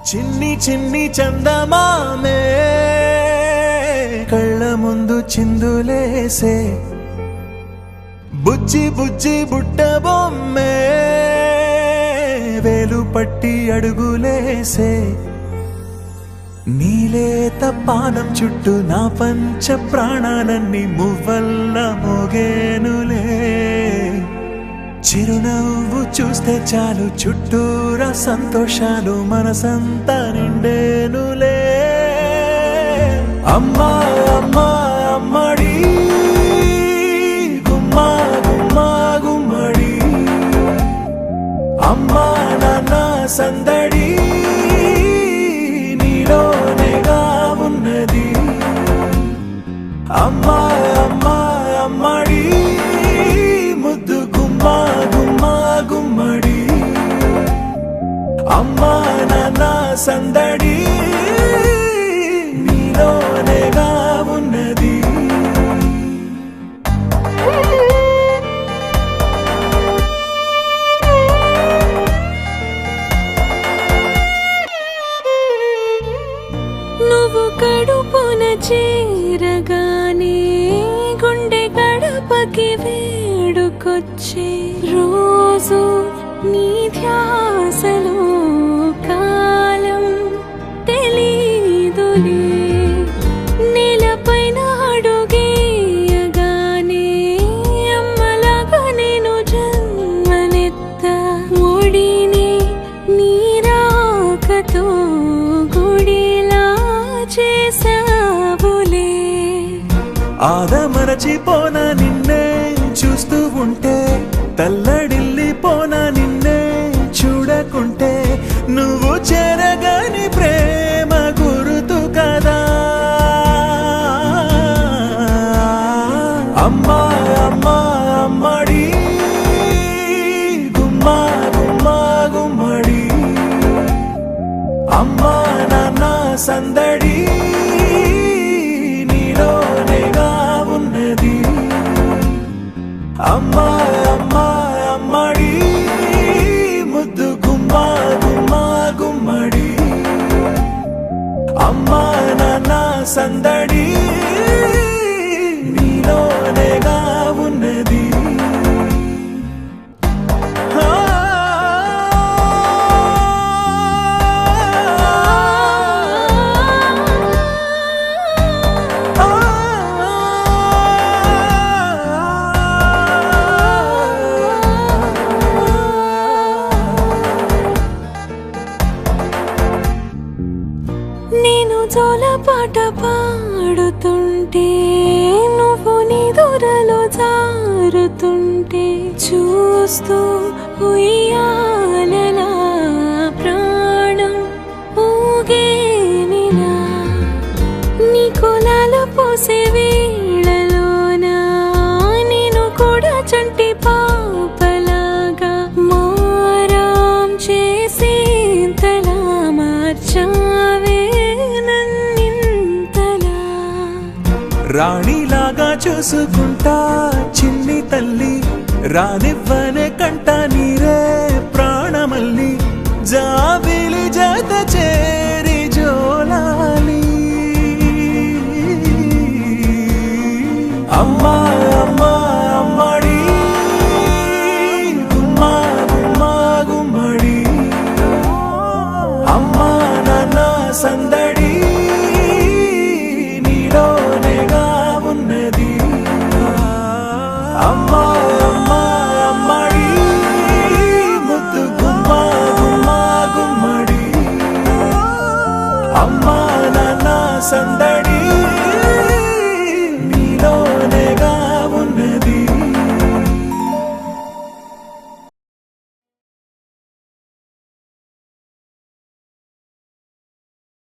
చిన్ని చిన్ని చందమామే కళ్ళ ముందు చిందులేసే బుజ్జి బుజ్జి బుట్ట బొమ్మే వేలు పట్టి అడుగులేసే నీలేత పానం చుట్టూ నా పంచ ప్రాణాలన్నీ మువ్వల్ల మోగేనులే చిరునవ్వు చూస్తే చాలు చుట్టూరా సంతోషాలు మనసంతా నిండేనులే అమ్మా అమ్మా అమ్మడి గుమ్మా గుమ్మా గుమ్మడి అమ్మా నాన్న సందడి నీలోనేగా ఉన్నది అమ్మా అమ్మా అమ్మడి ముద్దు గుమ్మా గుమ్మా గుమ్మడి అమ్మా నాన్న సందడి నీలోనేగా ఉన్నది నువ్వు కడుపున చేరగానే గుండె గడపకి వేడుకొచ్చే రోజు నీ ధ్యాసలో కాలం తెలీదులే నేలపైన అడుగేయగానే అమ్మలాగా నేను జన్మనెత్త ఒడిని నీరాకతో గుడిలా చేసావులే ఆదమరచిపోన నిన్నే చూస్తూ ఉంటే తల్లడిల్లిపోన నిన్నే చూడకుంటే నువ్వు చెరగని ప్రేమ గురుతు కదా అమ్మా అమ్మా అమ్మడి గుమ్మా గుమ్మా గుమ్మడి అమ్మా నాన్న సందడి నీలోనేగా ఉన్నది అమ్మా అమ్మా అమ్మడి ముద్దు గుమ్మా గుమ్మా గుమ్మడి అమ్మా నాన్న సందడి నీలోనేగా ఉన్నది నేను జోలపాట పాడుతుంటే నువ్వు నిదురలో జారుతుంటే చూస్తూ ఉయ్యాలలా ప్రాణం ఊగేనిలా నీ కులాల పోసే వేళలోనా నేను కూడా చంటి పాపలాగా మారాం చేసేంతలా మార్చావే నన్నింతలా రాణిలాగా చూసుకుంటా చిన్ని తల్లి రానివ్వనే కంట